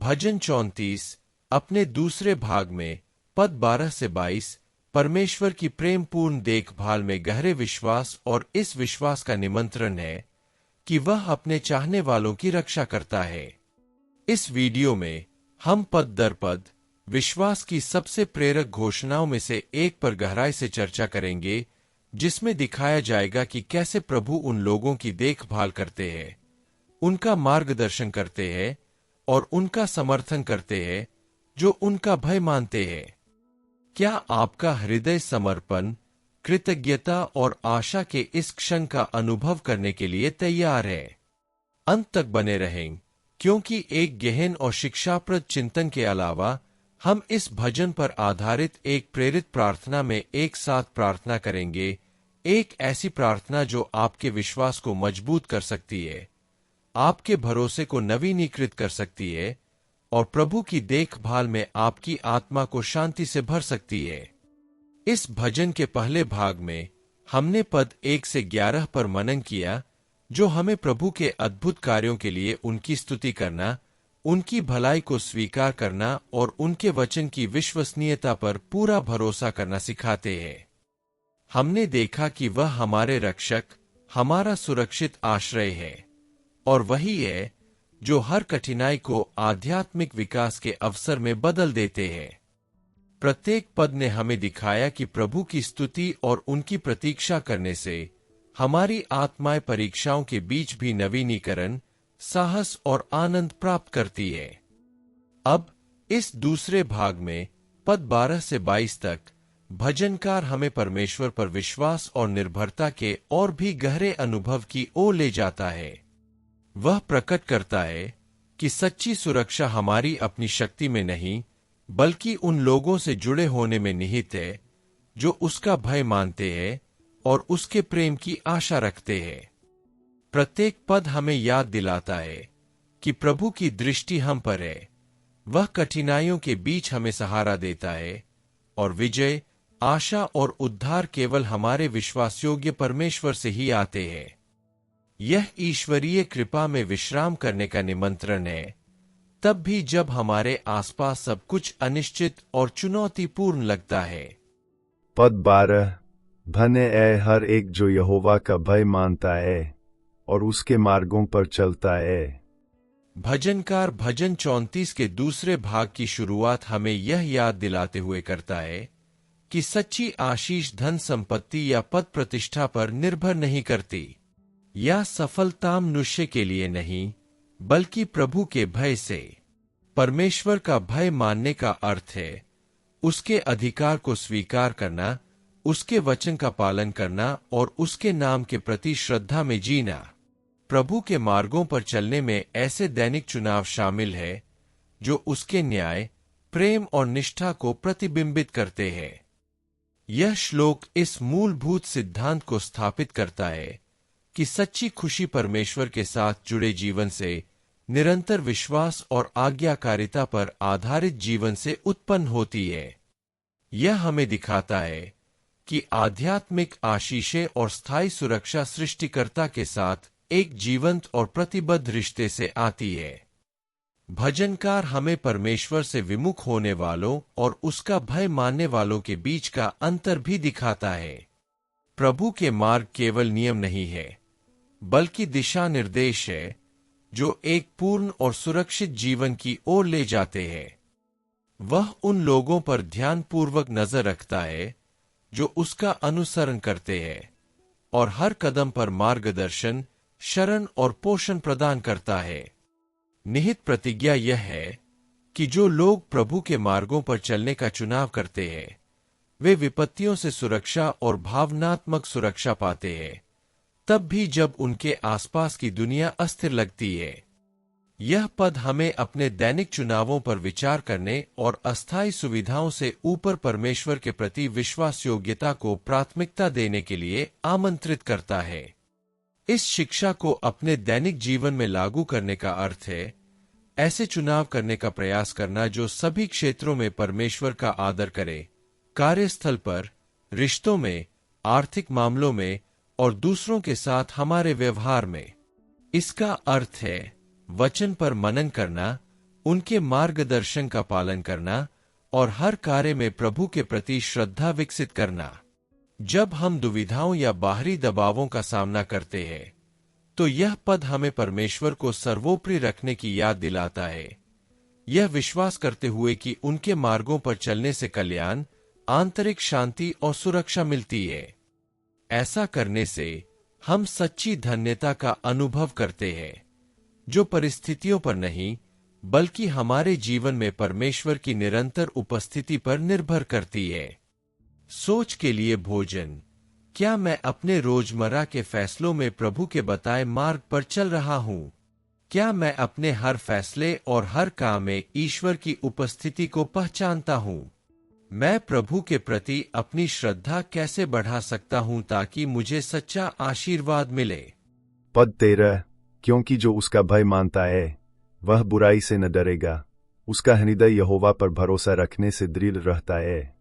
भजन 34 अपने दूसरे भाग में पद 12 से 22 परमेश्वर की प्रेमपूर्ण देखभाल में गहरे विश्वास और इस विश्वास का निमंत्रण है कि वह अपने चाहने वालों की रक्षा करता है। इस वीडियो में हम पद दर पद विश्वास की सबसे प्रेरक घोषणाओं में से एक पर गहराई से चर्चा करेंगे, जिसमें दिखाया जाएगा कि कैसे प्रभु उन लोगों की देखभाल करते हैं, उनका मार्गदर्शन करते हैं और उनका समर्थन करते हैं जो उनका भय मानते हैं। क्या आपका हृदय समर्पण, कृतज्ञता और आशा के इस क्षण का अनुभव करने के लिए तैयार है? अंत तक बने रहें, क्योंकि एक गहन और शिक्षाप्रद चिंतन के अलावा हम इस भजन पर आधारित एक प्रेरित प्रार्थना में एक साथ प्रार्थना करेंगे, एक ऐसी प्रार्थना जो आपके विश्वास को मजबूत कर सकती है, आपके भरोसे को नवीनीकृत कर सकती है और प्रभु की देखभाल में आपकी आत्मा को शांति से भर सकती है। इस भजन के पहले भाग में हमने पद 1 से 11 पर मनन किया, जो हमें प्रभु के अद्भुत कार्यों के लिए उनकी स्तुति करना, उनकी भलाई को स्वीकार करना और उनके वचन की विश्वसनीयता पर पूरा भरोसा करना सिखाते हैं। हमने देखा कि वह हमारे रक्षक, हमारा सुरक्षित आश्रय है और वही है जो हर कठिनाई को आध्यात्मिक विकास के अवसर में बदल देते हैं। प्रत्येक पद ने हमें दिखाया कि प्रभु की स्तुति और उनकी प्रतीक्षा करने से हमारी आत्माएं परीक्षाओं के बीच भी नवीनीकरण, साहस और आनंद प्राप्त करती है। अब इस दूसरे भाग में पद 12 से 22 तक भजनकार हमें परमेश्वर पर विश्वास और निर्भरता के और भी गहरे अनुभव की ओर ले जाता है। वह प्रकट करता है कि सच्ची सुरक्षा हमारी अपनी शक्ति में नहीं, बल्कि उन लोगों से जुड़े होने में निहित है जो उसका भय मानते हैं और उसके प्रेम की आशा रखते हैं। प्रत्येक पद हमें याद दिलाता है कि प्रभु की दृष्टि हम पर है। वह कठिनाइयों के बीच हमें सहारा देता है और विजय, आशा और उद्धार केवल हमारे विश्वासयोग्य परमेश्वर से ही आते हैं। यह ईश्वरीय कृपा में विश्राम करने का निमंत्रण है, तब भी जब हमारे आसपास सब कुछ अनिश्चित और चुनौतीपूर्ण लगता है। पद 12 धन्य है हर एक जो यहोवा का भय मानता है और उसके मार्गों पर चलता है। भजनकार भजन 34 के दूसरे भाग की शुरुआत हमें यह याद दिलाते हुए करता है कि सच्ची आशीष धन संपत्ति या पद प्रतिष्ठा पर निर्भर नहीं करती, या सफलता मनुष्य के लिए नहीं, बल्कि प्रभु के भय से। परमेश्वर का भय मानने का अर्थ है उसके अधिकार को स्वीकार करना, उसके वचन का पालन करना और उसके नाम के प्रति श्रद्धा में जीना। प्रभु के मार्गों पर चलने में ऐसे दैनिक चुनाव शामिल है जो उसके न्याय, प्रेम और निष्ठा को प्रतिबिंबित करते हैं। यह श्लोक इस मूलभूत सिद्धांत को स्थापित करता है कि सच्ची खुशी परमेश्वर के साथ जुड़े जीवन से, निरंतर विश्वास और आज्ञाकारिता पर आधारित जीवन से उत्पन्न होती है। यह हमें दिखाता है कि आध्यात्मिक आशीषें और स्थायी सुरक्षा सृष्टिकर्ता के साथ एक जीवंत और प्रतिबद्ध रिश्ते से आती है। भजनकार हमें परमेश्वर से विमुख होने वालों और उसका भय मानने वालों के बीच का अंतर भी दिखाता है। प्रभु के मार्ग केवल नियम नहीं है, बल्कि दिशा निर्देश है जो एक पूर्ण और सुरक्षित जीवन की ओर ले जाते हैं। वह उन लोगों पर ध्यानपूर्वक नजर रखता है जो उसका अनुसरण करते हैं और हर कदम पर मार्गदर्शन, शरण और पोषण प्रदान करता है। निहित प्रतिज्ञा यह है कि जो लोग प्रभु के मार्गों पर चलने का चुनाव करते हैं, वे विपत्तियों से सुरक्षा और भावनात्मक सुरक्षा पाते हैं, तब भी जब उनके आसपास की दुनिया अस्थिर लगती है। यह पद हमें अपने दैनिक चुनावों पर विचार करने और अस्थायी सुविधाओं से ऊपर परमेश्वर के प्रति विश्वास योग्यता को प्राथमिकता देने के लिए आमंत्रित करता है। इस शिक्षा को अपने दैनिक जीवन में लागू करने का अर्थ है ऐसे चुनाव करने का प्रयास करना जो सभी क्षेत्रों में परमेश्वर का आदर करे, कार्यस्थल पर, रिश्तों में, आर्थिक मामलों में और दूसरों के साथ हमारे व्यवहार में। इसका अर्थ है वचन पर मनन करना, उनके मार्गदर्शन का पालन करना और हर कार्य में प्रभु के प्रति श्रद्धा विकसित करना। जब हम दुविधाओं या बाहरी दबावों का सामना करते हैं, तो यह पद हमें परमेश्वर को सर्वोपरि रखने की याद दिलाता है, यह विश्वास करते हुए कि उनके मार्गों पर चलने से कल्याण, आंतरिक शांति और सुरक्षा मिलती है। ऐसा करने से हम सच्ची धन्यता का अनुभव करते हैं, जो परिस्थितियों पर नहीं बल्कि हमारे जीवन में परमेश्वर की निरंतर उपस्थिति पर निर्भर करती है। सोच के लिए भोजन। क्या मैं अपने रोजमर्रा के फैसलों में प्रभु के बताए मार्ग पर चल रहा हूं? क्या मैं अपने हर फैसले और हर काम में ईश्वर की उपस्थिति को पहचानता हूं? मैं प्रभु के प्रति अपनी श्रद्धा कैसे बढ़ा सकता हूं ताकि मुझे सच्चा आशीर्वाद मिले? पद 13, क्योंकि जो उसका भय मानता है वह बुराई से न डरेगा, उसका हृदय यहोवा पर भरोसा रखने से दृढ़ रहता है।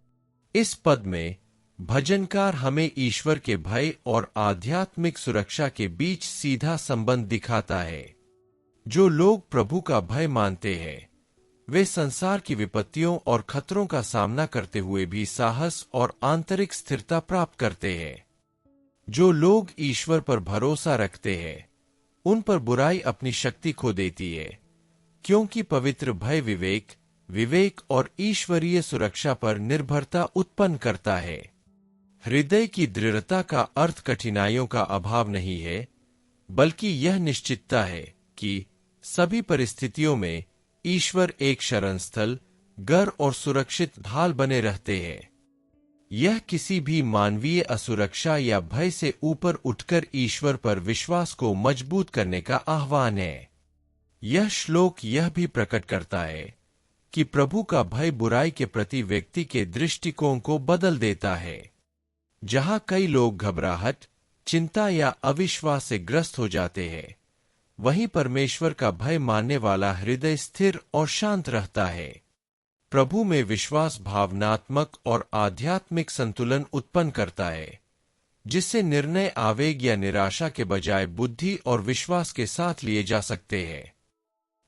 इस पद में भजनकार हमें ईश्वर के भय और आध्यात्मिक सुरक्षा के बीच सीधा संबंध दिखाता है। जो लोग प्रभु का भय मानते हैं, वे संसार की विपत्तियों और खतरों का सामना करते हुए भी साहस और आंतरिक स्थिरता प्राप्त करते हैं। जो लोग ईश्वर पर भरोसा रखते हैं, उन पर बुराई अपनी शक्ति खो देती है, क्योंकि पवित्र भय विवेक और ईश्वरीय सुरक्षा पर निर्भरता उत्पन्न करता है। हृदय की दृढ़ता का अर्थ कठिनाइयों का अभाव नहीं है, बल्कि यह निश्चितता है कि सभी परिस्थितियों में ईश्वर एक शरणस्थल, घर और सुरक्षित ढाल बने रहते हैं। यह किसी भी मानवीय असुरक्षा या भय से ऊपर उठकर ईश्वर पर विश्वास को मजबूत करने का आह्वान है। यह श्लोक यह भी प्रकट करता है कि प्रभु का भय बुराई के प्रति व्यक्ति के दृष्टिकोण को बदल देता है। जहां कई लोग घबराहट, चिंता या अविश्वास से ग्रस्त हो जाते हैं, वहीं परमेश्वर का भय मानने वाला हृदय स्थिर और शांत रहता है। प्रभु में विश्वास भावनात्मक और आध्यात्मिक संतुलन उत्पन्न करता है, जिससे निर्णय आवेग या निराशा के बजाय बुद्धि और विश्वास के साथ लिए जा सकते हैं।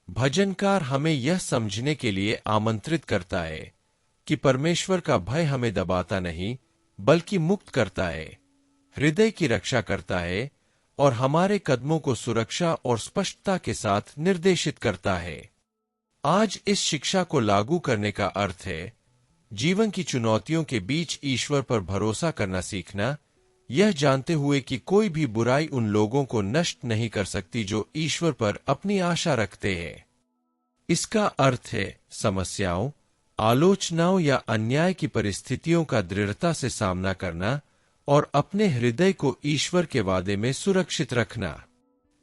भजनकार हमें यह समझने के लिए आमंत्रित करता है कि परमेश्वर का भय हमें दबाता नहीं, बल्कि मुक्त करता है, हृदय की रक्षा करता है और हमारे कदमों को सुरक्षा और स्पष्टता के साथ निर्देशित करता है। आज इस शिक्षा को लागू करने का अर्थ है जीवन की चुनौतियों के बीच ईश्वर पर भरोसा करना सीखना, यह जानते हुए कि कोई भी बुराई उन लोगों को नष्ट नहीं कर सकती जो ईश्वर पर अपनी आशा रखते हैं। इसका अर्थ है समस्याओं, आलोचनाओं या अन्याय की परिस्थितियों का दृढ़ता से सामना करना और अपने हृदय को ईश्वर के वादे में सुरक्षित रखना।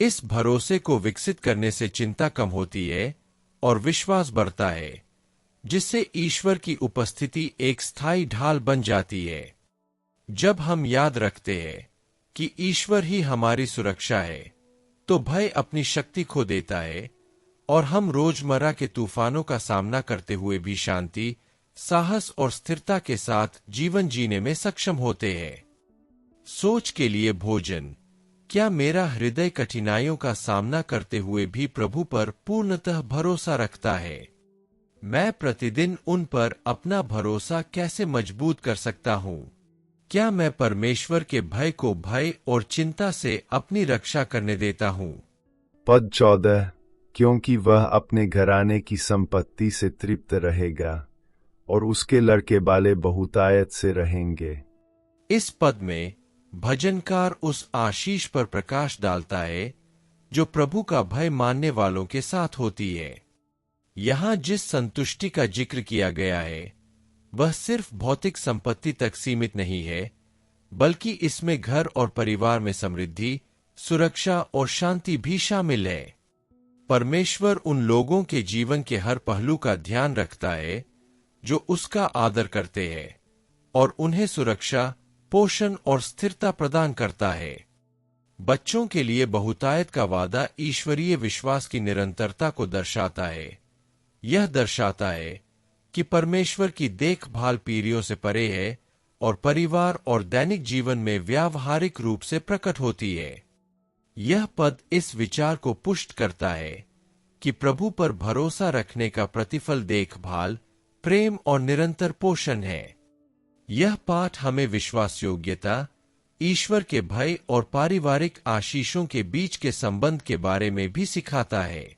इस भरोसे को विकसित करने से चिंता कम होती है और विश्वास बढ़ता है, जिससे ईश्वर की उपस्थिति एक स्थायी ढाल बन जाती है। जब हम याद रखते हैं कि ईश्वर ही हमारी सुरक्षा है, तो भय अपनी शक्ति खो देता है और हम रोजमर्रा के तूफानों का सामना करते हुए भी शांति, साहस और स्थिरता के साथ जीवन जीने में सक्षम होते हैं। सोच के लिए भोजन। क्या मेरा हृदय कठिनाइयों का सामना करते हुए भी प्रभु पर पूर्णतः भरोसा रखता है? मैं प्रतिदिन उन पर अपना भरोसा कैसे मजबूत कर सकता हूँ? क्या मैं परमेश्वर के भय को भय और चिंता से अपनी रक्षा करने देता हूँ? पद 14, क्योंकि वह अपने घराने की संपत्ति से तृप्त रहेगा और उसके लड़के बाले बहुतायत से रहेंगे। इस पद में भजनकार उस आशीष पर प्रकाश डालता है जो प्रभु का भय मानने वालों के साथ होती है। यहां जिस संतुष्टि का जिक्र किया गया है, वह सिर्फ भौतिक संपत्ति तक सीमित नहीं है, बल्कि इसमें घर और परिवार में समृद्धि, सुरक्षा और शांति भी शामिल है। परमेश्वर उन लोगों के जीवन के हर पहलू का ध्यान रखता है जो उसका आदर करते हैं और उन्हें सुरक्षा, पोषण और स्थिरता प्रदान करता है। बच्चों के लिए बहुतायत का वादा ईश्वरीय विश्वास की निरंतरता को दर्शाता है। यह दर्शाता है कि परमेश्वर की देखभाल पीढ़ियों से परे है और परिवार और दैनिक जीवन में व्यावहारिक रूप से प्रकट होती है। यह पद इस विचार को पुष्ट करता है कि प्रभु पर भरोसा रखने का प्रतिफल देखभाल, प्रेम और निरंतर पोषण है। यह पाठ हमें विश्वास योग्यता, ईश्वर के भय और पारिवारिक आशीषों के बीच के संबंध के बारे में भी सिखाता है।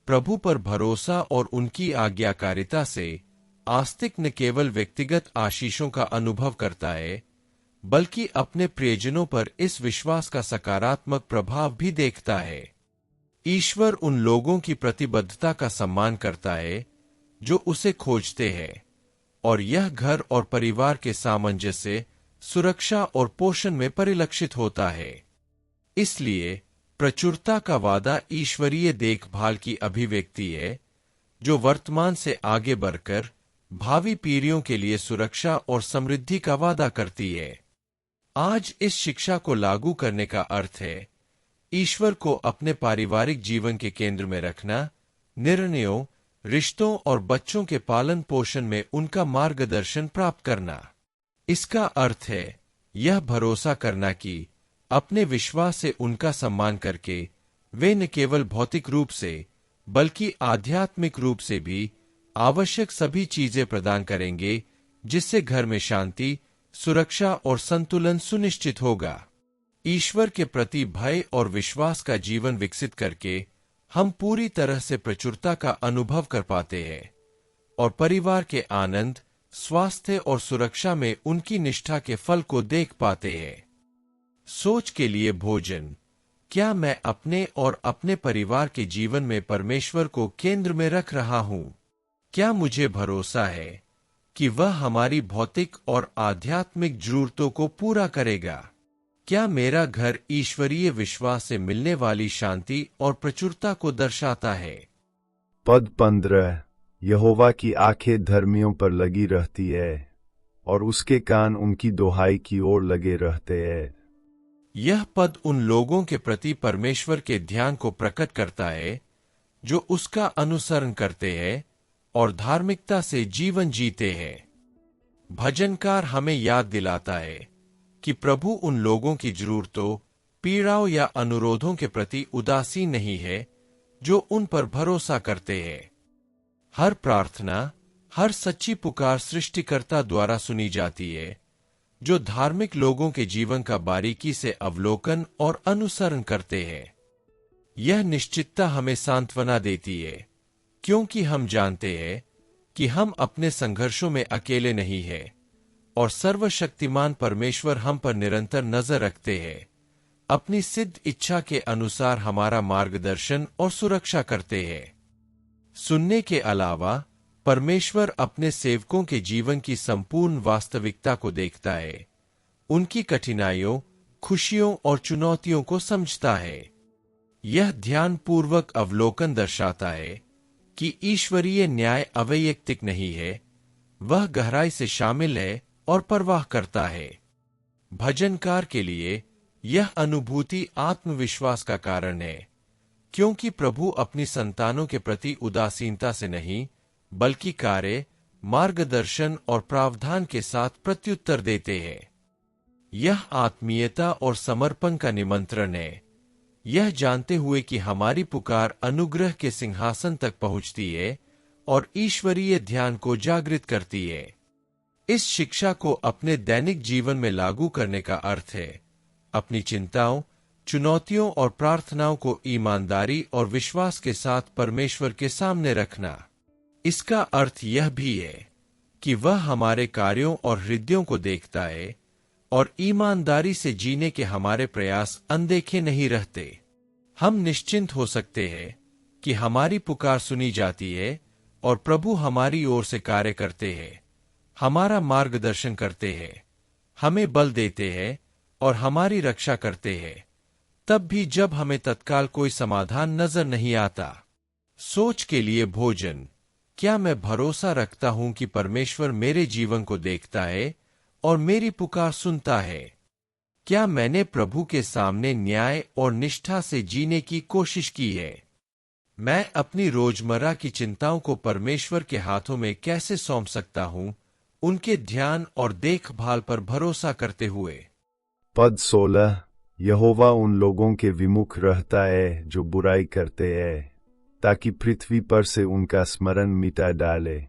प्रभु पर भरोसा और उनकी आज्ञाकारिता से आस्तिक न केवल व्यक्तिगत आशीषों का अनुभव करता है, बल्कि अपने प्रियजनों पर इस विश्वास का सकारात्मक प्रभाव भी देखता है। ईश्वर उन लोगों की प्रतिबद्धता का सम्मान करता है जो उसे खोजते हैं, और यह घर और परिवार के सामंजस्य, सुरक्षा और पोषण में परिलक्षित होता है। इसलिए प्रचुरता का वादा ईश्वरीय देखभाल की अभिव्यक्ति है, जो वर्तमान से आगे बढ़कर भावी पीढ़ियों के लिए सुरक्षा और समृद्धि का वादा करती है। आज इस शिक्षा को लागू करने का अर्थ है ईश्वर को अपने पारिवारिक जीवन के केंद्र में रखना, निर्णयों, रिश्तों और बच्चों के पालन पोषण में उनका मार्गदर्शन प्राप्त करना। इसका अर्थ है यह भरोसा करना कि अपने विश्वास से उनका सम्मान करके वे न केवल भौतिक रूप से बल्कि आध्यात्मिक रूप से भी आवश्यक सभी चीजें प्रदान करेंगे, जिससे घर में शांति, सुरक्षा और संतुलन सुनिश्चित होगा। ईश्वर के प्रति भय और विश्वास का जीवन विकसित करके हम पूरी तरह से प्रचुरता का अनुभव कर पाते हैं और परिवार के आनंद, स्वास्थ्य और सुरक्षा में उनकी निष्ठा के फल को देख पाते हैं। सोच के लिए भोजन। क्या मैं अपने और अपने परिवार के जीवन में परमेश्वर को केंद्र में रख रहा हूं? क्या मुझे भरोसा है कि वह हमारी भौतिक और आध्यात्मिक जरूरतों को पूरा करेगा? क्या मेरा घर ईश्वरीय विश्वास से मिलने वाली शांति और प्रचुरता को दर्शाता है? पद 15। यहोवा की आंखें धर्मियों पर लगी रहती है और उसके कान उनकी दुहाई की ओर लगे रहते हैं। यह पद उन लोगों के प्रति परमेश्वर के ध्यान को प्रकट करता है जो उसका अनुसरण करते हैं और धार्मिकता से जीवन जीते हैं। भजनकार हमें याद दिलाता है कि प्रभु उन लोगों की जरूरतों, पीड़ाओं या अनुरोधों के प्रति उदासीन नहीं है जो उन पर भरोसा करते हैं। हर प्रार्थना, हर सच्ची पुकार सृष्टिकर्ता द्वारा सुनी जाती है, जो धार्मिक लोगों के जीवन का बारीकी से अवलोकन और अनुसरण करते हैं। यह निश्चितता हमें सांत्वना देती है, क्योंकि हम जानते हैं कि हम अपने संघर्षों में अकेले नहीं हैं और सर्वशक्तिमान परमेश्वर हम पर निरंतर नजर रखते हैं, अपनी सिद्ध इच्छा के अनुसार हमारा मार्गदर्शन और सुरक्षा करते हैं। सुनने के अलावा परमेश्वर अपने सेवकों के जीवन की संपूर्ण वास्तविकता को देखता है, उनकी कठिनाइयों, खुशियों और चुनौतियों को समझता है। यह ध्यानपूर्वक अवलोकन दर्शाता है कि ईश्वरीय न्याय अवैयक्तिक नहीं है, वह गहराई से शामिल है और परवाह करता है। भजनकार के लिए यह अनुभूति आत्मविश्वास का कारण है, क्योंकि प्रभु अपनी संतानों के प्रति उदासीनता से नहीं, बल्कि कार्य, मार्गदर्शन और प्रावधान के साथ प्रत्युत्तर देते हैं। यह आत्मीयता और समर्पण का निमंत्रण है, यह जानते हुए कि हमारी पुकार अनुग्रह के सिंहासन तक पहुंचती है और ईश्वरीय ध्यान को जागृत करती है। इस शिक्षा को अपने दैनिक जीवन में लागू करने का अर्थ है अपनी चिंताओं, चुनौतियों और प्रार्थनाओं को ईमानदारी और विश्वास के साथ परमेश्वर के सामने रखना। इसका अर्थ यह भी है कि वह हमारे कार्यों और हृदयों को देखता है और ईमानदारी से जीने के हमारे प्रयास अनदेखे नहीं रहते। हम निश्चिंत हो सकते हैं कि हमारी पुकार सुनी जाती है और प्रभु हमारी ओर से कार्य करते हैं, हमारा मार्गदर्शन करते हैं, हमें बल देते हैं और हमारी रक्षा करते हैं, तब भी जब हमें तत्काल कोई समाधान नजर नहीं आता। सोच के लिए भोजन। क्या मैं भरोसा रखता हूं कि परमेश्वर मेरे जीवन को देखता है और मेरी पुकार सुनता है? क्या मैंने प्रभु के सामने न्याय और निष्ठा से जीने की कोशिश की है? मैं अपनी रोजमर्रा की चिंताओं को परमेश्वर के हाथों में कैसे सौंप सकता हूं, उनके ध्यान और देखभाल पर भरोसा करते हुए? पद 16। यहोवा उन लोगों के विमुख रहता है जो बुराई करते हैं ताकि पृथ्वी पर से उनका स्मरण मिटा डाले।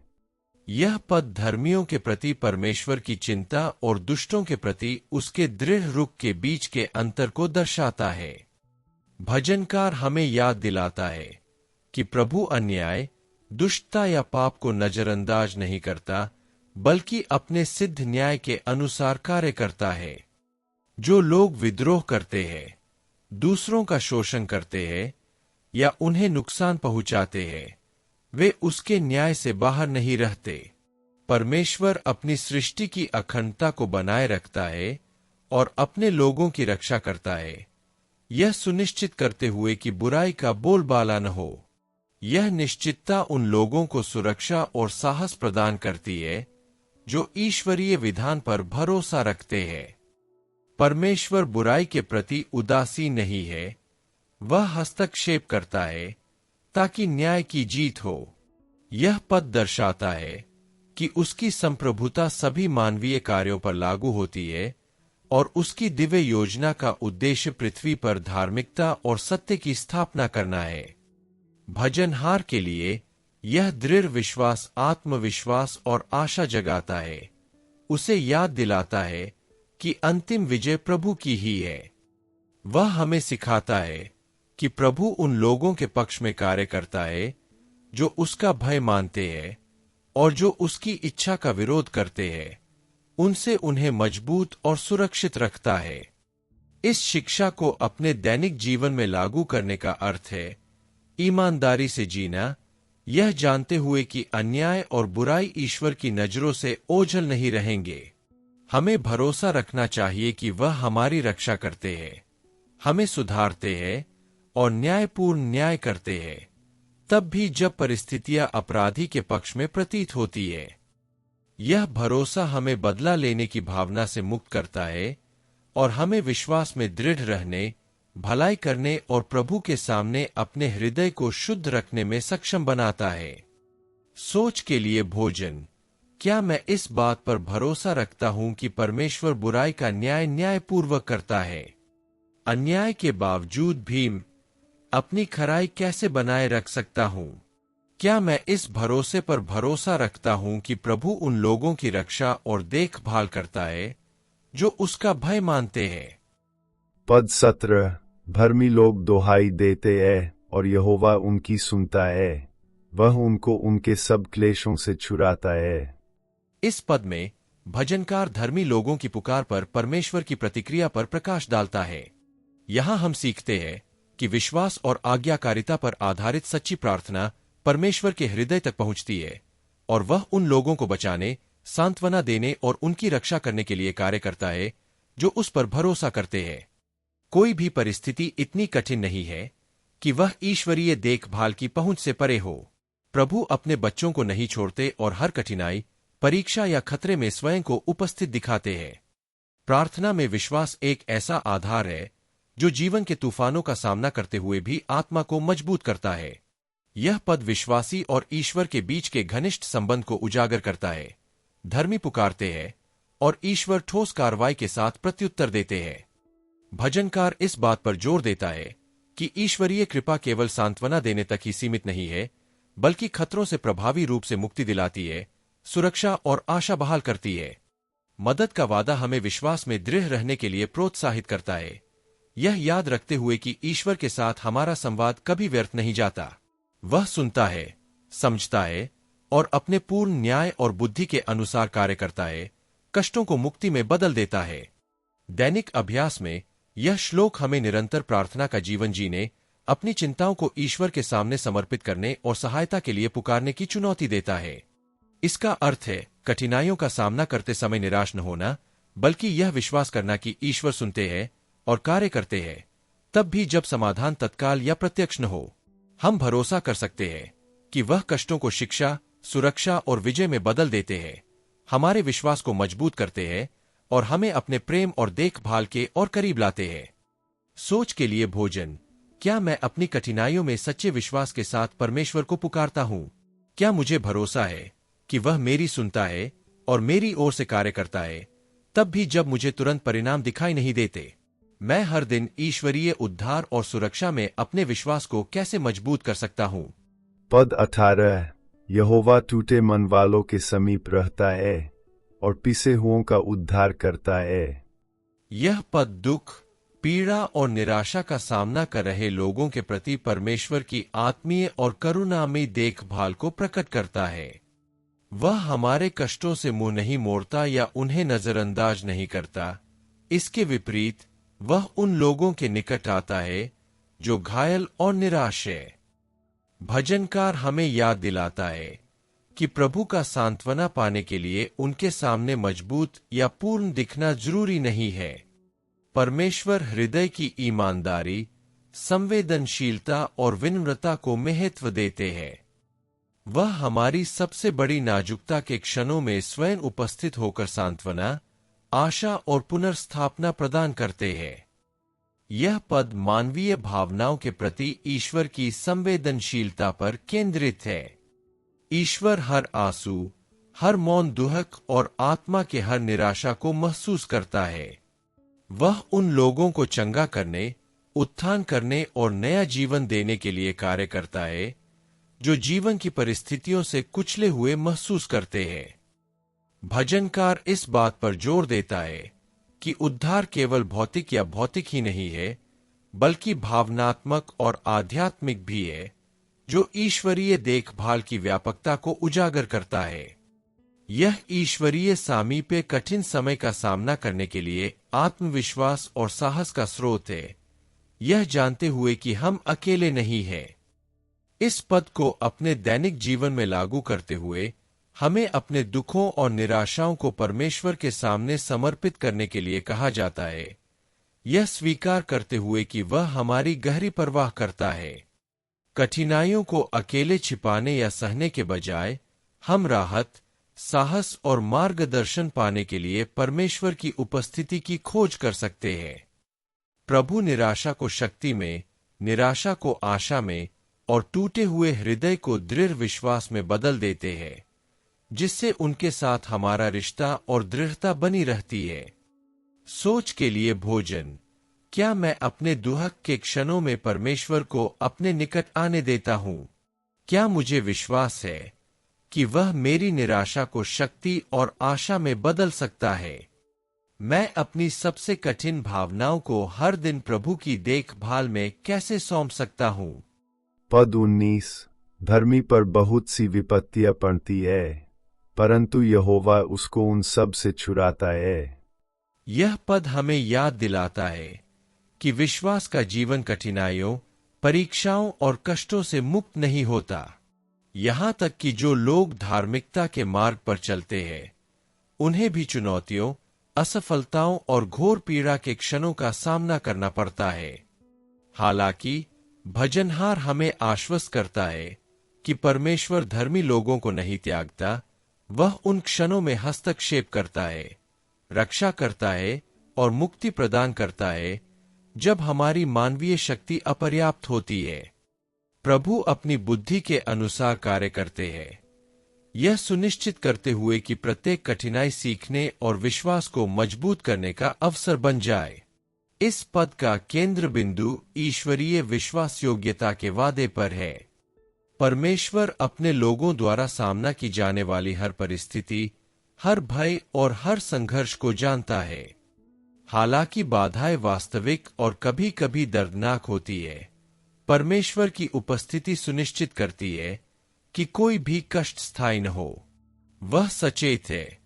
यह पद धर्मियों के प्रति परमेश्वर की चिंता और दुष्टों के प्रति उसके दृढ़ रुख के बीच के अंतर को दर्शाता है। भजनकार हमें याद दिलाता है कि प्रभु अन्याय, दुष्टता या पाप को नजरअंदाज नहीं करता, बल्कि अपने सिद्ध न्याय के अनुसार कार्य करता है। जो लोग विद्रोह करते हैं, दूसरों का शोषण करते हैं या उन्हें नुकसान पहुंचाते हैं, वे उसके न्याय से बाहर नहीं रहते। परमेश्वर अपनी सृष्टि की अखंडता को बनाए रखता है और अपने लोगों की रक्षा करता है, यह सुनिश्चित करते हुए कि बुराई का बोलबाला न हो। यह निश्चितता उन लोगों को सुरक्षा और साहस प्रदान करती है जो ईश्वरीय विधान पर भरोसा रखते हैं। परमेश्वर बुराई के प्रति उदासीन नहीं है, वह हस्तक्षेप करता है ताकि न्याय की जीत हो। यह पद दर्शाता है कि उसकी संप्रभुता सभी मानवीय कार्यों पर लागू होती है और उसकी दिव्य योजना का उद्देश्य पृथ्वी पर धार्मिकता और सत्य की स्थापना करना है। भजनहार के लिए यह दृढ़ विश्वास आत्मविश्वास और आशा जगाता है। उसे याद दिलाता है कि अंतिम विजय प्रभु की ही है। वह हमें सिखाता है कि प्रभु उन लोगों के पक्ष में कार्य करता है जो उसका भय मानते हैं और जो उसकी इच्छा का विरोध करते हैं, उनसे उन्हें मजबूत और सुरक्षित रखता है। इस शिक्षा को अपने दैनिक जीवन में लागू करने का अर्थ है ईमानदारी से जीना, यह जानते हुए कि अन्याय और बुराई ईश्वर की नजरों से ओझल नहीं रहेंगे। हमें भरोसा रखना चाहिए कि वह हमारी रक्षा करते हैं, हमें सुधारते हैं और न्यायपूर्ण न्याय करते हैं, तब भी जब परिस्थितियां अपराधी के पक्ष में प्रतीत होती है। यह भरोसा हमें बदला लेने की भावना से मुक्त करता है और हमें विश्वास में दृढ़ रहने, भलाई करने और प्रभु के सामने अपने हृदय को शुद्ध रखने में सक्षम बनाता है। सोच के लिए भोजन। क्या मैं इस बात पर भरोसा रखता हूं कि परमेश्वर बुराई का न्याय न्यायपूर्वक करता है? अन्याय के बावजूद भी अपनी खराई कैसे बनाए रख सकता हूं? क्या मैं इस भरोसे पर भरोसा रखता हूं कि प्रभु उन लोगों की रक्षा और देखभाल करता है जो उसका भय मानते हैं? पद 17। धर्मी लोग दोहाई देते हैं और यहोवा उनकी सुनता है, वह उनको उनके सब क्लेशों से छुड़ाता है। इस पद में भजनकार धर्मी लोगों की पुकार पर परमेश्वर की प्रतिक्रिया पर प्रकाश डालता है। यहां हम सीखते हैं कि विश्वास और आज्ञाकारिता पर आधारित सच्ची प्रार्थना परमेश्वर के हृदय तक पहुंचती है और वह उन लोगों को बचाने, सांत्वना देने और उनकी रक्षा करने के लिए कार्य करता है जो उस पर भरोसा करते हैं। कोई भी परिस्थिति इतनी कठिन नहीं है कि वह ईश्वरीय देखभाल की पहुंच से परे हो। प्रभु अपने बच्चों को नहीं छोड़ते और हर कठिनाई, परीक्षा या खतरे में स्वयं को उपस्थित दिखाते हैं। प्रार्थना में विश्वास एक ऐसा आधार है जो जीवन के तूफानों का सामना करते हुए भी आत्मा को मजबूत करता है। यह पद विश्वासी और ईश्वर के बीच के घनिष्ठ संबंध को उजागर करता है। धर्मी पुकारते हैं और ईश्वर ठोस कार्रवाई के साथ प्रत्युत्तर देते हैं। भजनकार इस बात पर जोर देता है कि ईश्वरीय कृपा केवल सांत्वना देने तक ही सीमित नहीं है, बल्कि खतरों से प्रभावी रूप से मुक्ति दिलाती है, सुरक्षा और आशा बहाल करती है। मदद का वादा हमें विश्वास में दृढ़ रहने के लिए प्रोत्साहित करता है, यह याद रखते हुए कि ईश्वर के साथ हमारा संवाद कभी व्यर्थ नहीं जाता। वह सुनता है, समझता है और अपने पूर्ण न्याय और बुद्धि के अनुसार कार्य करता है, कष्टों को मुक्ति में बदल देता है। दैनिक अभ्यास में यह श्लोक हमें निरंतर प्रार्थना का जीवन जीने, अपनी चिंताओं को ईश्वर के सामने समर्पित करने और सहायता के लिए पुकारने की चुनौती देता है। इसका अर्थ है कठिनाइयों का सामना करते समय निराश न होना, बल्कि यह विश्वास करना कि ईश्वर सुनते हैं और कार्य करते हैं, तब भी जब समाधान तत्काल या प्रत्यक्ष न हो। हम भरोसा कर सकते हैं कि वह कष्टों को शिक्षा, सुरक्षा और विजय में बदल देते हैं, हमारे विश्वास को मजबूत करते हैं और हमें अपने प्रेम और देखभाल के और करीब लाते हैं। सोच के लिए भोजन। क्या मैं अपनी कठिनाइयों में सच्चे विश्वास के साथ परमेश्वर को पुकारता हूं? क्या मुझे भरोसा है कि वह मेरी सुनता है और मेरी ओर से कार्य करता है, तब भी जब मुझे तुरंत परिणाम दिखाई नहीं देते? मैं हर दिन ईश्वरीय उद्धार और सुरक्षा में अपने विश्वास को कैसे मजबूत कर सकता हूं? पद 18 यहोवा टूटे मन वालों के समीप रहता है और पिसे हुओं का उद्धार करता है। यह पद दुख, पीड़ा और निराशा का सामना कर रहे लोगों के प्रति परमेश्वर की आत्मीय और करुणामयी देखभाल को प्रकट करता है। वह हमारे कष्टों से मुंह नहीं मोड़ता या उन्हें नजरअंदाज नहीं करता। इसके विपरीत वह उन लोगों के निकट आता है जो घायल और निराश है। भजनकार हमें याद दिलाता है कि प्रभु का सांत्वना पाने के लिए उनके सामने मजबूत या पूर्ण दिखना जरूरी नहीं है। परमेश्वर हृदय की ईमानदारी, संवेदनशीलता और विनम्रता को महत्व देते हैं। वह हमारी सबसे बड़ी नाजुकता के क्षणों में स्वयं उपस्थित होकर सांत्वना, आशा और पुनर्स्थापना प्रदान करते हैं। यह पद मानवीय भावनाओं के प्रति ईश्वर की संवेदनशीलता पर केंद्रित है। ईश्वर हर आंसू, हर मौन दुहक और आत्मा के हर निराशा को महसूस करता है। वह उन लोगों को चंगा करने, उत्थान करने और नया जीवन देने के लिए कार्य करता है जो जीवन की परिस्थितियों से कुचले हुए महसूस करते हैं। भजनकार इस बात पर जोर देता है कि उद्धार केवल भौतिक या भौतिक ही नहीं है, बल्कि भावनात्मक और आध्यात्मिक भी है, जो ईश्वरीय देखभाल की व्यापकता को उजागर करता है। यह ईश्वरीय सामीप्य कठिन समय का सामना करने के लिए आत्मविश्वास और साहस का स्रोत है, यह जानते हुए कि हम अकेले नहीं हैं। इस पद को अपने दैनिक जीवन में लागू करते हुए हमें अपने दुखों और निराशाओं को परमेश्वर के सामने समर्पित करने के लिए कहा जाता है, यह स्वीकार करते हुए कि वह हमारी गहरी परवाह करता है। कठिनाइयों को अकेले छिपाने या सहने के बजाय हम राहत, साहस और मार्गदर्शन पाने के लिए परमेश्वर की उपस्थिति की खोज कर सकते हैं। प्रभु निराशा को शक्ति में, निराशा को आशा में और टूटे हुए हृदय को दृढ़ विश्वास में बदल देते हैं, जिससे उनके साथ हमारा रिश्ता और दृढ़ता बनी रहती है। सोच के लिए भोजन। क्या मैं अपने दुहक के क्षणों में परमेश्वर को अपने निकट आने देता हूं? क्या मुझे विश्वास है कि वह मेरी निराशा को शक्ति और आशा में बदल सकता है? मैं अपनी सबसे कठिन भावनाओं को हर दिन प्रभु की देखभाल में कैसे सौंप सकता हूं? पद 19 धर्मी पर बहुत सी विपत्तियां पड़ती है, परंतु यहोवा उसको उन सब से छुड़ाता है। यह पद हमें याद दिलाता है कि विश्वास का जीवन कठिनाइयों, परीक्षाओं और कष्टों से मुक्त नहीं होता। यहां तक कि जो लोग धार्मिकता के मार्ग पर चलते हैं, उन्हें भी चुनौतियों, असफलताओं और घोर पीड़ा के क्षणों का सामना करना पड़ता है। हालांकि भजनहार हमें आश्वस्त करता है कि परमेश्वर धर्मी लोगों को नहीं त्यागता। वह उन क्षणों में हस्तक्षेप करता है, रक्षा करता है और मुक्ति प्रदान करता है जब हमारी मानवीय शक्ति अपर्याप्त होती है। प्रभु अपनी बुद्धि के अनुसार कार्य करते हैं, यह सुनिश्चित करते हुए कि प्रत्येक कठिनाई सीखने और विश्वास को मजबूत करने का अवसर बन जाए। इस पद का केंद्र बिंदु ईश्वरीय विश्वास योग्यता के वादे पर है। परमेश्वर अपने लोगों द्वारा सामना की जाने वाली हर परिस्थिति, हर भय और हर संघर्ष को जानता है। हालांकि बाधाएं वास्तविक और कभी कभी दर्दनाक होती है, परमेश्वर की उपस्थिति सुनिश्चित करती है कि कोई भी कष्ट स्थायी न हो। वह सचेत है,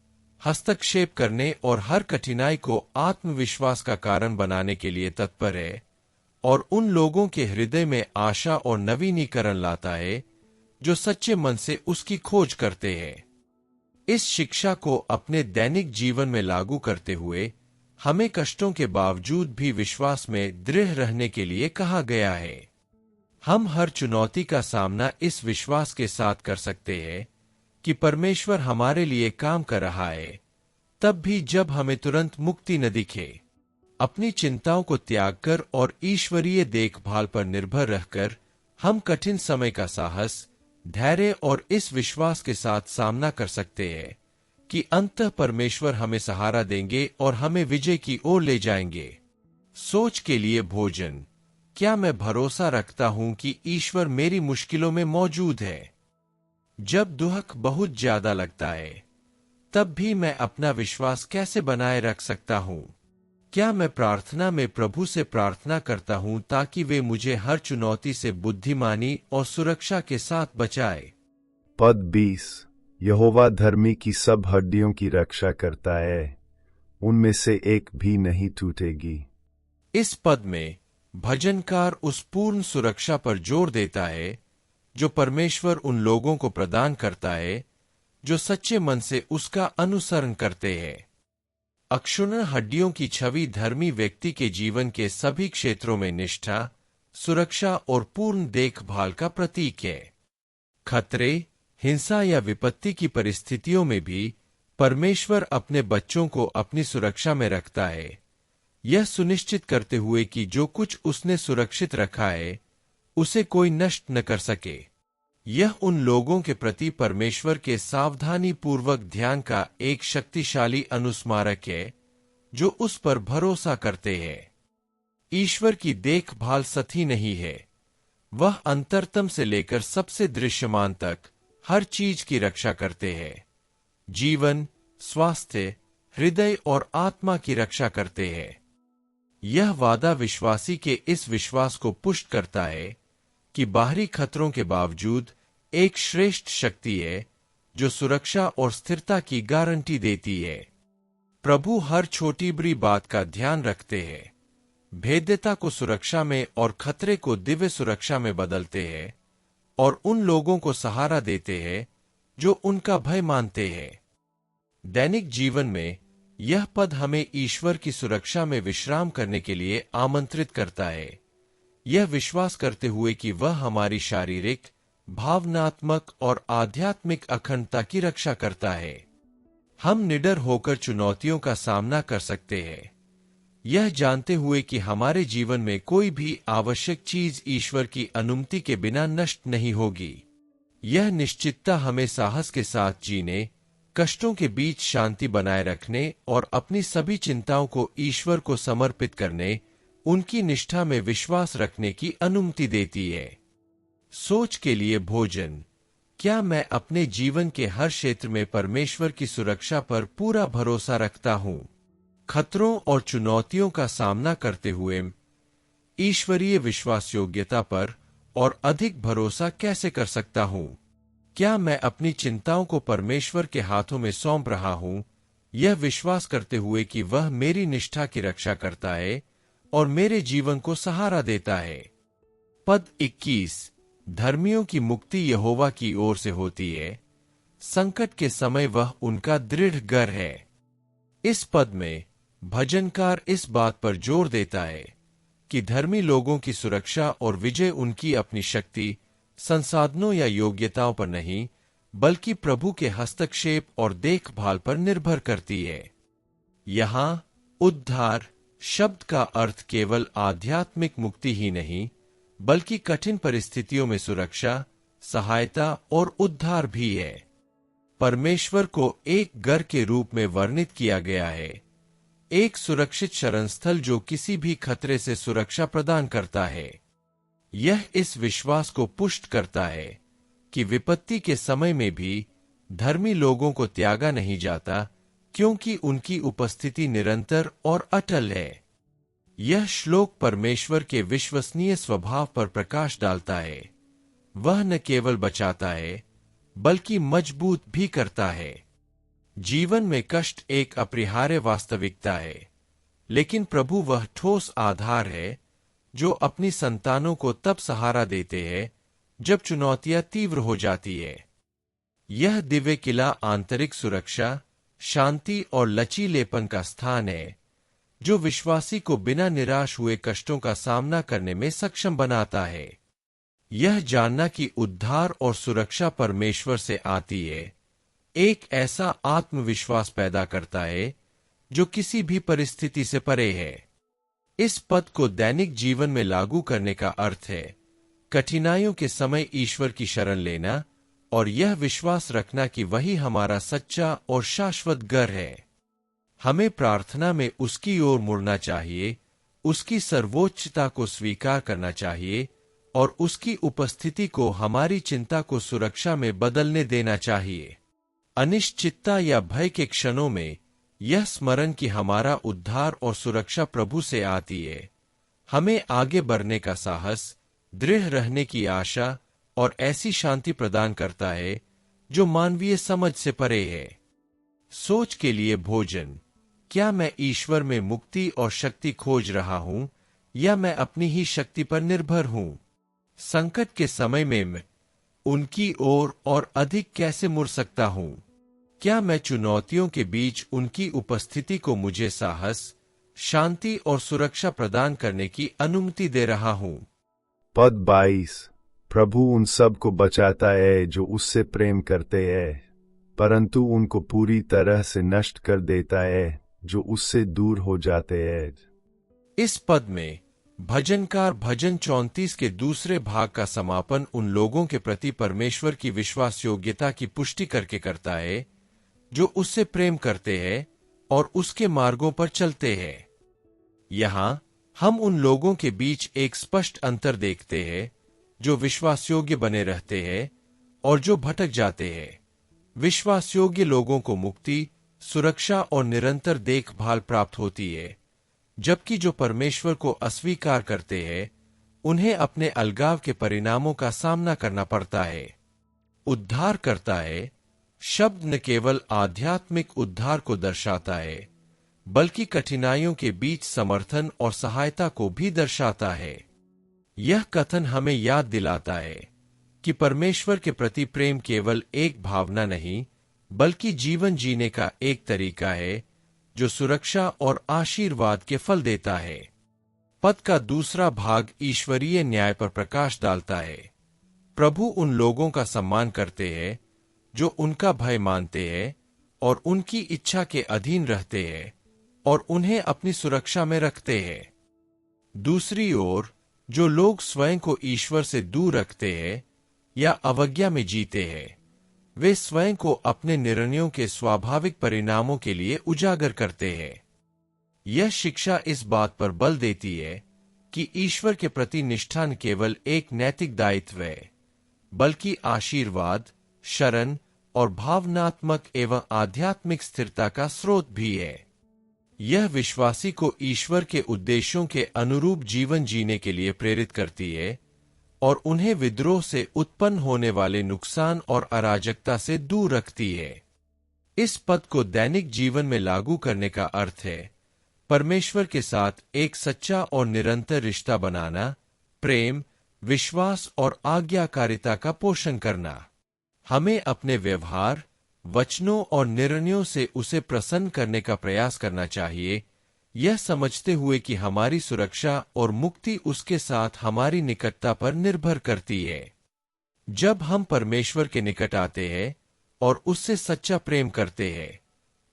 हस्तक्षेप करने और हर कठिनाई को आत्मविश्वास का कारण बनाने के लिए तत्पर है और उन लोगों के हृदय में आशा और नवीनीकरण लाता है जो सच्चे मन से उसकी खोज करते हैं। इस शिक्षा को अपने दैनिक जीवन में लागू करते हुए हमें कष्टों के बावजूद भी विश्वास में दृढ़ रहने के लिए कहा गया है। हम हर चुनौती का सामना इस विश्वास के साथ कर सकते हैं कि परमेश्वर हमारे लिए काम कर रहा है, तब भी जब हमें तुरंत मुक्ति न दिखे। अपनी चिंताओं को त्याग कर और ईश्वरीय देखभाल पर निर्भर रहकर हम कठिन समय का साहस, धैर्य और इस विश्वास के साथ सामना कर सकते हैं कि अंततः परमेश्वर हमें सहारा देंगे और हमें विजय की ओर ले जाएंगे। सोच के लिए भोजन। क्या मैं भरोसा रखता हूं कि ईश्वर मेरी मुश्किलों में मौजूद है? जब दुख बहुत ज्यादा लगता है, तब भी मैं अपना विश्वास कैसे बनाए रख सकता हूं? क्या मैं प्रार्थना में प्रभु से प्रार्थना करता हूं ताकि वे मुझे हर चुनौती से बुद्धिमानी और सुरक्षा के साथ बचाए? पद 20। यहोवा धर्मी की सब हड्डियों की रक्षा करता है, उनमें से एक भी नहीं टूटेगी। इस पद में भजनकार उस पूर्ण सुरक्षा पर जोर देता है जो परमेश्वर उन लोगों को प्रदान करता है जो सच्चे मन से उसका अनुसरण करते हैं। अक्षुण्ण हड्डियों की छवि धर्मी व्यक्ति के जीवन के सभी क्षेत्रों में निष्ठा, सुरक्षा और पूर्ण देखभाल का प्रतीक है। खतरे, हिंसा या विपत्ति की परिस्थितियों में भी परमेश्वर अपने बच्चों को अपनी सुरक्षा में रखता है, यह सुनिश्चित करते हुए कि जो कुछ उसने सुरक्षित रखा है उसे कोई नष्ट न कर सके। यह उन लोगों के प्रति परमेश्वर के सावधानी पूर्वक ध्यान का एक शक्तिशाली अनुस्मारक है जो उस पर भरोसा करते हैं। ईश्वर की देखभाल सतही नहीं है, वह अंतरतम से लेकर सबसे दृश्यमान तक हर चीज की रक्षा करते हैं। जीवन, स्वास्थ्य, हृदय और आत्मा की रक्षा करते हैं। यह वादा विश्वासी के इस विश्वास को पुष्ट करता है कि बाहरी खतरों के बावजूद एक श्रेष्ठ शक्ति है जो सुरक्षा और स्थिरता की गारंटी देती है। प्रभु हर छोटी बड़ी बात का ध्यान रखते हैं, भेद्यता को सुरक्षा में और खतरे को दिव्य सुरक्षा में बदलते हैं और उन लोगों को सहारा देते हैं जो उनका भय मानते हैं। दैनिक जीवन में यह पद हमें ईश्वर की सुरक्षा में विश्राम करने के लिए आमंत्रित करता है, यह विश्वास करते हुए कि वह हमारी शारीरिक, भावनात्मक और आध्यात्मिक अखंडता की रक्षा करता है। हम निडर होकर चुनौतियों का सामना कर सकते हैं, यह जानते हुए कि हमारे जीवन में कोई भी आवश्यक चीज ईश्वर की अनुमति के बिना नष्ट नहीं होगी। यह निश्चितता हमें साहस के साथ जीने, कष्टों के बीच शांति बनाए रखने और अपनी सभी चिंताओं को ईश्वर को समर्पित करने, उनकी निष्ठा में विश्वास रखने की अनुमति देती है। सोच के लिए भोजन। क्या मैं अपने जीवन के हर क्षेत्र में परमेश्वर की सुरक्षा पर पूरा भरोसा रखता हूं? खतरों और चुनौतियों का सामना करते हुए ईश्वरीय विश्वास योग्यता पर और अधिक भरोसा कैसे कर सकता हूं? क्या मैं अपनी चिंताओं को परमेश्वर के हाथों में सौंप रहा हूं, यह विश्वास करते हुए कि वह मेरी निष्ठा की रक्षा करता है और मेरे जीवन को सहारा देता है? पद 21। धर्मियों की मुक्ति यहोवा की ओर से होती है, संकट के समय वह उनका दृढ़ गर है। इस पद में भजनकार इस बात पर जोर देता है कि धर्मी लोगों की सुरक्षा और विजय उनकी अपनी शक्ति, संसाधनों या योग्यताओं पर नहीं, बल्कि प्रभु के हस्तक्षेप और देखभाल पर निर्भर करती है। यहां उद्धार शब्द का अर्थ केवल आध्यात्मिक मुक्ति ही नहीं, बल्कि कठिन परिस्थितियों में सुरक्षा, सहायता और उद्धार भी है। परमेश्वर को एक घर के रूप में वर्णित किया गया है, एक सुरक्षित शरणस्थल जो किसी भी खतरे से सुरक्षा प्रदान करता है। यह इस विश्वास को पुष्ट करता है कि विपत्ति के समय में भी धर्मी लोगों को त्यागा नहीं जाता, क्योंकि उनकी उपस्थिति निरंतर और अटल है। यह श्लोक परमेश्वर के विश्वसनीय स्वभाव पर प्रकाश डालता है। वह न केवल बचाता है, बल्कि मजबूत भी करता है। जीवन में कष्ट एक अपरिहार्य वास्तविकता है, लेकिन प्रभु वह ठोस आधार है जो अपनी संतानों को तब सहारा देते हैं जब चुनौतियां तीव्र हो जाती है। यह दिव्य किला आंतरिक सुरक्षा, शांति और लचीलेपन का स्थान है जो विश्वासी को बिना निराश हुए कष्टों का सामना करने में सक्षम बनाता है। यह जानना कि उद्धार और सुरक्षा परमेश्वर से आती है, एक ऐसा आत्मविश्वास पैदा करता है जो किसी भी परिस्थिति से परे है। इस पद को दैनिक जीवन में लागू करने का अर्थ है कठिनाइयों के समय ईश्वर की शरण लेना और यह विश्वास रखना कि वही हमारा सच्चा और शाश्वत घर है। हमें प्रार्थना में उसकी ओर मुड़ना चाहिए उसकी सर्वोच्चता को स्वीकार करना चाहिए और उसकी उपस्थिति को हमारी चिंता को सुरक्षा में बदलने देना चाहिए। अनिश्चितता या भय के क्षणों में यह स्मरण कि हमारा उद्धार और सुरक्षा प्रभु से आती है, हमें आगे बढ़ने का साहस, दृढ़ रहने की आशा और ऐसी शांति प्रदान करता है जो मानवीय समझ से परे है। सोच के लिए भोजन। क्या मैं ईश्वर में मुक्ति और शक्ति खोज रहा हूं या मैं अपनी ही शक्ति पर निर्भर हूं? संकट के समय में मैं उनकी ओर और अधिक कैसे मुड़ सकता हूं? क्या मैं चुनौतियों के बीच उनकी उपस्थिति को मुझे साहस, शांति और सुरक्षा प्रदान करने की अनुमति दे रहा हूं? पद 22। प्रभु उन सब को बचाता है जो उससे प्रेम करते हैं, परंतु उनको पूरी तरह से नष्ट कर देता है जो उससे दूर हो जाते हैं। इस पद में भजनकार भजन 34 के दूसरे भाग का समापन उन लोगों के प्रति परमेश्वर की विश्वास योग्यता की पुष्टि करके करता है जो उससे प्रेम करते हैं और उसके मार्गों पर चलते हैं। यहां हम उन लोगों के बीच एक स्पष्ट अंतर देखते हैं जो विश्वासयोग्य बने रहते हैं और जो भटक जाते हैं। विश्वासयोग्य लोगों को मुक्ति, सुरक्षा और निरंतर देखभाल प्राप्त होती है, जबकि जो परमेश्वर को अस्वीकार करते हैं उन्हें अपने अलगाव के परिणामों का सामना करना पड़ता है। उद्धार करता है शब्द न केवल आध्यात्मिक उद्धार को दर्शाता है बल्कि कठिनाइयों के बीच समर्थन और सहायता को भी दर्शाता है। यह कथन हमें याद दिलाता है कि परमेश्वर के प्रति प्रेम केवल एक भावना नहीं बल्कि जीवन जीने का एक तरीका है जो सुरक्षा और आशीर्वाद के फल देता है। पद का दूसरा भाग ईश्वरीय न्याय पर प्रकाश डालता है। प्रभु उन लोगों का सम्मान करते हैं जो उनका भय मानते हैं और उनकी इच्छा के अधीन रहते हैं और उन्हें अपनी सुरक्षा में रखते हैं। दूसरी ओर जो लोग स्वयं को ईश्वर से दूर रखते हैं या अवज्ञा में जीते हैं, वे स्वयं को अपने निर्णयों के स्वाभाविक परिणामों के लिए उजागर करते हैं। यह शिक्षा इस बात पर बल देती है कि ईश्वर के प्रति निष्ठा न केवल एक नैतिक दायित्व है बल्कि आशीर्वाद, शरण और भावनात्मक एवं आध्यात्मिक स्थिरता का स्रोत भी है। यह विश्वासी को ईश्वर के उद्देश्यों के अनुरूप जीवन जीने के लिए प्रेरित करती है और उन्हें विद्रोह से उत्पन्न होने वाले नुकसान और अराजकता से दूर रखती है। इस पद को दैनिक जीवन में लागू करने का अर्थ है परमेश्वर के साथ एक सच्चा और निरंतर रिश्ता बनाना, प्रेम, विश्वास और आज्ञाकारिता का पोषण करना। हमें अपने व्यवहार, वचनों और निर्णयों से उसे प्रसन्न करने का प्रयास करना चाहिए, यह समझते हुए कि हमारी सुरक्षा और मुक्ति उसके साथ हमारी निकटता पर निर्भर करती है। जब हम परमेश्वर के निकट आते हैं और उससे सच्चा प्रेम करते हैं,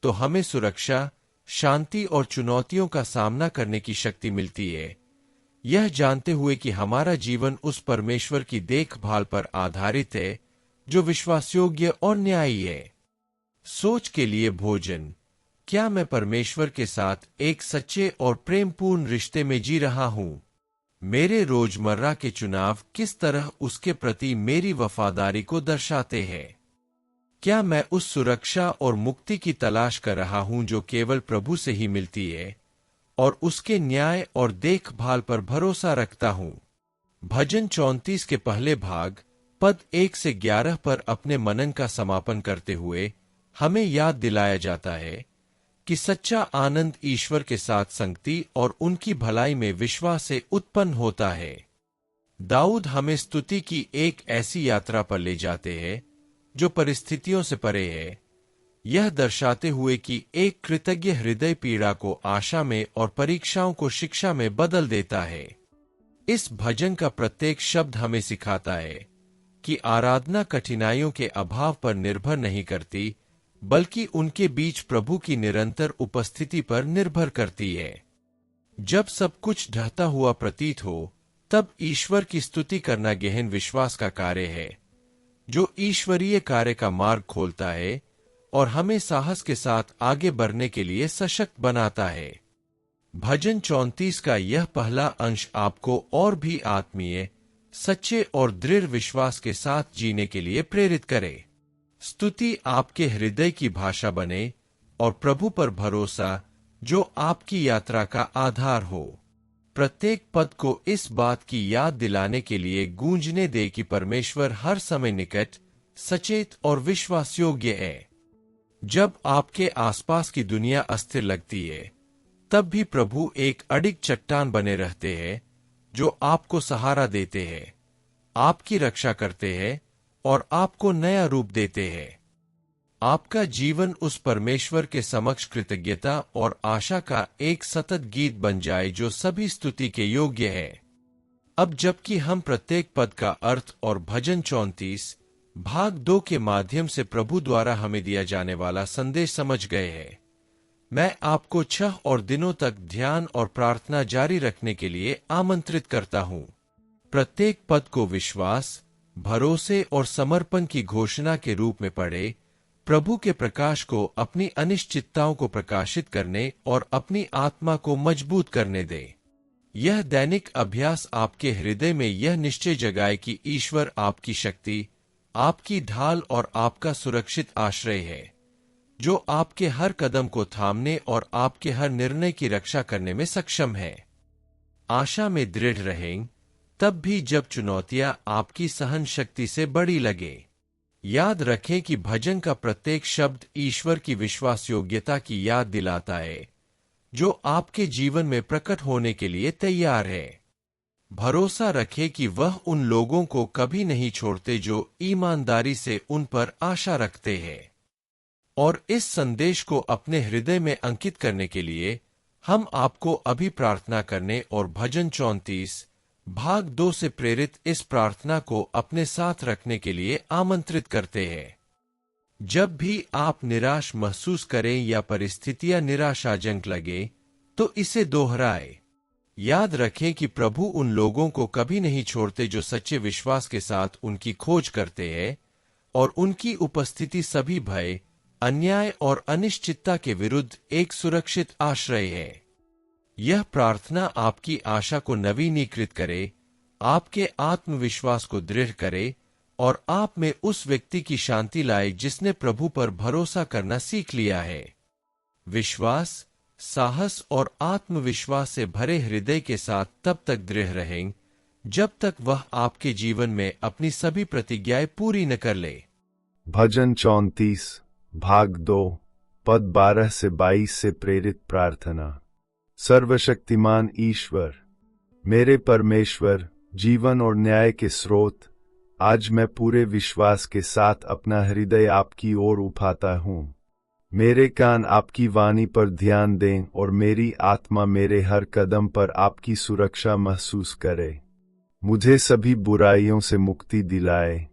तो हमें सुरक्षा, शांति और चुनौतियों का सामना करने की शक्ति मिलती है, यह जानते हुए कि हमारा जीवन उस परमेश्वर की देखभाल पर आधारित है जो विश्वासयोग्य और न्यायी है। सोच के लिए भोजन। क्या मैं परमेश्वर के साथ एक सच्चे और प्रेमपूर्ण रिश्ते में जी रहा हूं? मेरे रोजमर्रा के चुनाव किस तरह उसके प्रति मेरी वफादारी को दर्शाते हैं? क्या मैं उस सुरक्षा और मुक्ति की तलाश कर रहा हूं जो केवल प्रभु से ही मिलती है और उसके न्याय और देखभाल पर भरोसा रखता हूं? भजन 34 के पहले भाग पद 1 से 11 पर अपने मनन का समापन करते हुए हमें याद दिलाया जाता है कि सच्चा आनंद ईश्वर के साथ संगति और उनकी भलाई में विश्वास से उत्पन्न होता है। दाऊद हमें स्तुति की एक ऐसी यात्रा पर ले जाते हैं जो परिस्थितियों से परे है, यह दर्शाते हुए कि एक कृतज्ञ हृदय पीड़ा को आशा में और परीक्षाओं को शिक्षा में बदल देता है। इस भजन का प्रत्येक शब्द हमें सिखाता है कि आराधना कठिनाइयों के अभाव पर निर्भर नहीं करती बल्कि उनके बीच प्रभु की निरंतर उपस्थिति पर निर्भर करती है। जब सब कुछ ढहता हुआ प्रतीत हो, तब ईश्वर की स्तुति करना गहन विश्वास का कार्य है जो ईश्वरीय कार्य का मार्ग खोलता है और हमें साहस के साथ आगे बढ़ने के लिए सशक्त बनाता है। भजन 34 का यह पहला अंश आपको और भी आत्मीय, सच्चे और दृढ़ विश्वास के साथ जीने के लिए प्रेरित करे। स्तुति आपके हृदय की भाषा बने और प्रभु पर भरोसा जो आपकी यात्रा का आधार हो। प्रत्येक पद को इस बात की याद दिलाने के लिए गूंजने दे कि परमेश्वर हर समय निकट, सचेत और विश्वास योग्य है। जब आपके आसपास की दुनिया अस्थिर लगती है, तब भी प्रभु एक अडिग चट्टान बने रहते हैं जो आपको सहारा देते हैं, आपकी रक्षा करते हैं और आपको नया रूप देते हैं। आपका जीवन उस परमेश्वर के समक्ष कृतज्ञता और आशा का एक सतत गीत बन जाए जो सभी स्तुति के योग्य है। अब जबकि हम प्रत्येक पद का अर्थ और भजन 34 भाग 2 के माध्यम से प्रभु द्वारा हमें दिया जाने वाला संदेश समझ गए हैं, मैं आपको 6 और दिनों तक ध्यान और प्रार्थना जारी रखने के लिए आमंत्रित करता हूँ। प्रत्येक पद को विश्वास, भरोसे और समर्पण की घोषणा के रूप में पढ़े, प्रभु के प्रकाश को अपनी अनिश्चितताओं को प्रकाशित करने और अपनी आत्मा को मजबूत करने दे। यह दैनिक अभ्यास आपके हृदय में यह निश्चय जगाए कि ईश्वर आपकी शक्ति, आपकी ढाल और आपका सुरक्षित आश्रय है, जो आपके हर कदम को थामने और आपके हर निर्णय की रक्षा करने में सक्षम है। आशा में दृढ़ रहें, तब भी जब चुनौतियां आपकी सहन शक्ति से बड़ी लगे। याद रखें कि भजन का प्रत्येक शब्द ईश्वर की विश्वास योग्यता की याद दिलाता है, जो आपके जीवन में प्रकट होने के लिए तैयार है। भरोसा रखें कि वह उन लोगों को कभी नहीं छोड़ते जो ईमानदारी से उन पर आशा रखते हैं। और इस संदेश को अपने हृदय में अंकित करने के लिए हम आपको अभी प्रार्थना करने और भजन 34 भाग 2 से प्रेरित इस प्रार्थना को अपने साथ रखने के लिए आमंत्रित करते हैं। जब भी आप निराश महसूस करें या परिस्थितियां निराशाजनक लगे, तो इसे दोहराएं। याद रखें कि प्रभु उन लोगों को कभी नहीं छोड़ते जो सच्चे विश्वास के साथ उनकी खोज करते हैं, और उनकी उपस्थिति सभी भय, अन्याय और अनिश्चितता के विरुद्ध एक सुरक्षित आश्रय है। यह प्रार्थना आपकी आशा को नवीनीकृत करे, आपके आत्मविश्वास को दृढ़ करे और आप में उस व्यक्ति की शांति लाए जिसने प्रभु पर भरोसा करना सीख लिया है। विश्वास, साहस और आत्मविश्वास से भरे हृदय के साथ तब तक दृढ़ रहें जब तक वह आपके जीवन में अपनी सभी प्रतिज्ञाएं पूरी न कर ले। भजन 34 भाग 2 पद 12 से 22 से प्रेरित प्रार्थना। सर्वशक्तिमान ईश्वर, मेरे परमेश्वर, जीवन और न्याय के स्रोत, आज मैं पूरे विश्वास के साथ अपना हृदय आपकी ओर उठाता हूँ। मेरे कान आपकी वाणी पर ध्यान दें और मेरी आत्मा मेरे हर कदम पर आपकी सुरक्षा महसूस करे। मुझे सभी बुराइयों से मुक्ति दिलाए,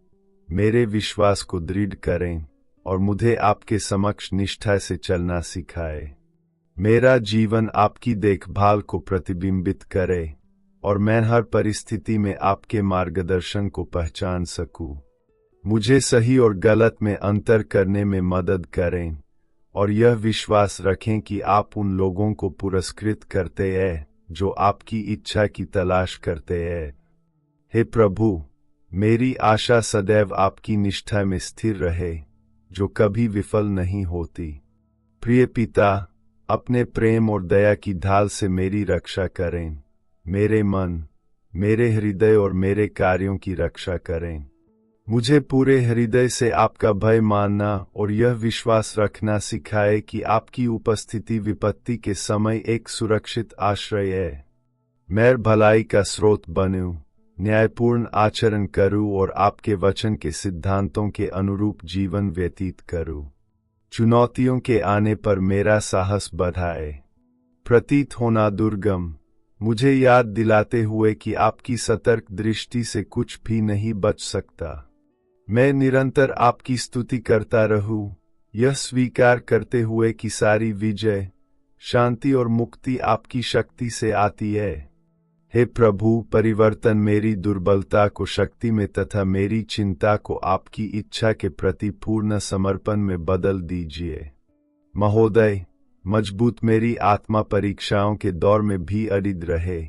मेरे विश्वास को दृढ़ करें और मुझे आपके समक्ष निष्ठा से चलना सिखाए। मेरा जीवन आपकी देखभाल को प्रतिबिंबित करे और मैं हर परिस्थिति में आपके मार्गदर्शन को पहचान सकूं। मुझे सही और गलत में अंतर करने में मदद करें और यह विश्वास रखें कि आप उन लोगों को पुरस्कृत करते हैं जो आपकी इच्छा की तलाश करते हैं। हे प्रभु, मेरी आशा सदैव आपकी निष्ठा में स्थिर रहे, जो कभी विफल नहीं होती। प्रिय पिता, अपने प्रेम और दया की ढाल से मेरी रक्षा करें। मेरे मन, मेरे हृदय और मेरे कार्यों की रक्षा करें। मुझे पूरे हृदय से आपका भय मानना और यह विश्वास रखना सिखाए कि आपकी उपस्थिति विपत्ति के समय एक सुरक्षित आश्रय है। मैं भलाई का स्रोत बनूं, न्यायपूर्ण आचरण करूं और आपके वचन के सिद्धांतों के अनुरूप जीवन व्यतीत करूं। चुनौतियों के आने पर मेरा साहस बढ़ाए। प्रतीत होना दुर्गम, मुझे याद दिलाते हुए कि आपकी सतर्क दृष्टि से कुछ भी नहीं बच सकता। मैं निरंतर आपकी स्तुति करता रहूं, यह स्वीकार करते हुए कि सारी विजय, शांति और मुक्ति आपकी शक्ति से आती है। हे प्रभु, परिवर्तन मेरी दुर्बलता को शक्ति में तथा मेरी चिंता को आपकी इच्छा के प्रति पूर्ण समर्पण में बदल दीजिए। महोदय, मजबूत मेरी आत्मा परीक्षाओं के दौर में भी अडिग रहे,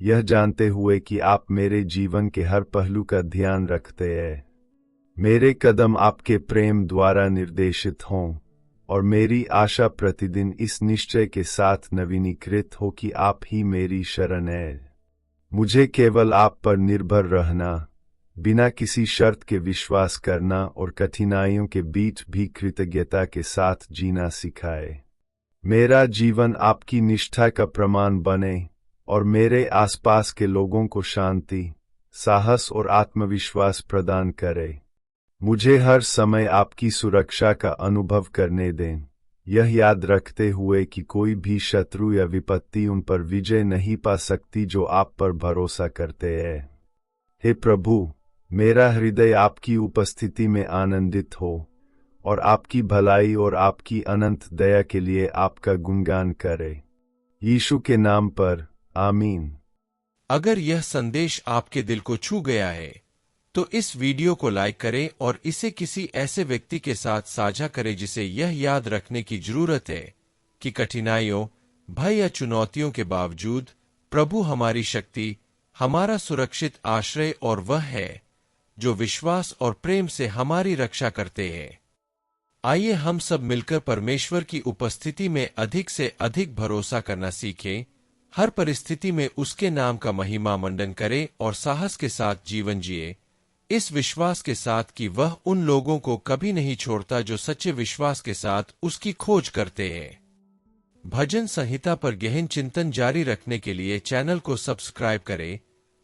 यह जानते हुए कि आप मेरे जीवन के हर पहलू का ध्यान रखते हैं। मेरे कदम आपके प्रेम द्वारा निर्देशित हों और मेरी आशा प्रतिदिन इस निश्चय के साथ नवीनीकृत हो कि आप ही मेरी शरण है। मुझे केवल आप पर निर्भर रहना, बिना किसी शर्त के विश्वास करना और कठिनाइयों के बीच भी कृतज्ञता के साथ जीना सिखाए। मेरा जीवन आपकी निष्ठा का प्रमाण बने और मेरे आसपास के लोगों को शांति, साहस और आत्मविश्वास प्रदान करे। मुझे हर समय आपकी सुरक्षा का अनुभव करने दें, यह याद रखते हुए कि कोई भी शत्रु या विपत्ति उन पर विजय नहीं पा सकती जो आप पर भरोसा करते हैं। हे प्रभु, मेरा हृदय आपकी उपस्थिति में आनंदित हो और आपकी भलाई और आपकी अनंत दया के लिए आपका गुणगान करे। यीशु के नाम पर, आमीन। अगर यह संदेश आपके दिल को छू गया है तो इस वीडियो को लाइक करें और इसे किसी ऐसे व्यक्ति के साथ साझा करें जिसे यह याद रखने की जरूरत है कि कठिनाइयों, भय या चुनौतियों के बावजूद प्रभु हमारी शक्ति, हमारा सुरक्षित आश्रय और वह है जो विश्वास और प्रेम से हमारी रक्षा करते हैं। आइए हम सब मिलकर परमेश्वर की उपस्थिति में अधिक से अधिक भरोसा करना सीखें, हर परिस्थिति में उसके नाम का महिमा मंडन करें और साहस के साथ जीवन जिए, इस विश्वास के साथ कि वह उन लोगों को कभी नहीं छोड़ता जो सच्चे विश्वास के साथ उसकी खोज करते हैं। भजन संहिता पर गहन चिंतन जारी रखने के लिए चैनल को सब्सक्राइब करें।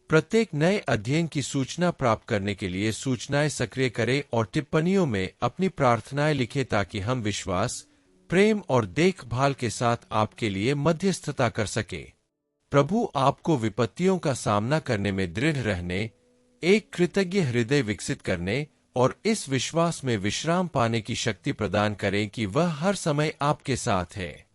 प्रत्येक नए अध्ययन की सूचना प्राप्त करने के लिए सूचनाएं सक्रिय करें और टिप्पणियों में अपनी प्रार्थनाएं लिखें ताकि हम विश्वास, प्रेम और देखभाल के साथ आपके लिए मध्यस्थता कर सके। प्रभु आपको विपत्तियों का सामना करने में दृढ़ रहने, एक कृतज्ञ हृदय विकसित करने और इस विश्वास में विश्राम पाने की शक्ति प्रदान करें कि वह हर समय आपके साथ है।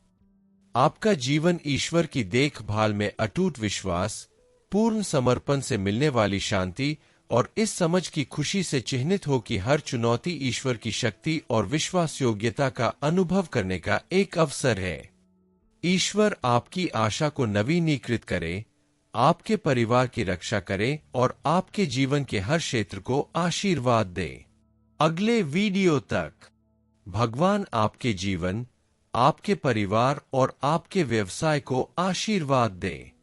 आपका जीवन ईश्वर की देखभाल में अटूट विश्वास, पूर्ण समर्पण से मिलने वाली शांति और इस समझ की खुशी से चिह्नित हो कि हर चुनौती ईश्वर की शक्ति और विश्वास योग्यता का अनुभव करने का एक अवसर है। ईश्वर आपकी आशा को नवीनीकृत करे, आपके परिवार की रक्षा करे और आपके जीवन के हर क्षेत्र को आशीर्वाद दे। अगले वीडियो तक भगवान आपके जीवन, आपके परिवार और आपके व्यवसाय को आशीर्वाद दे।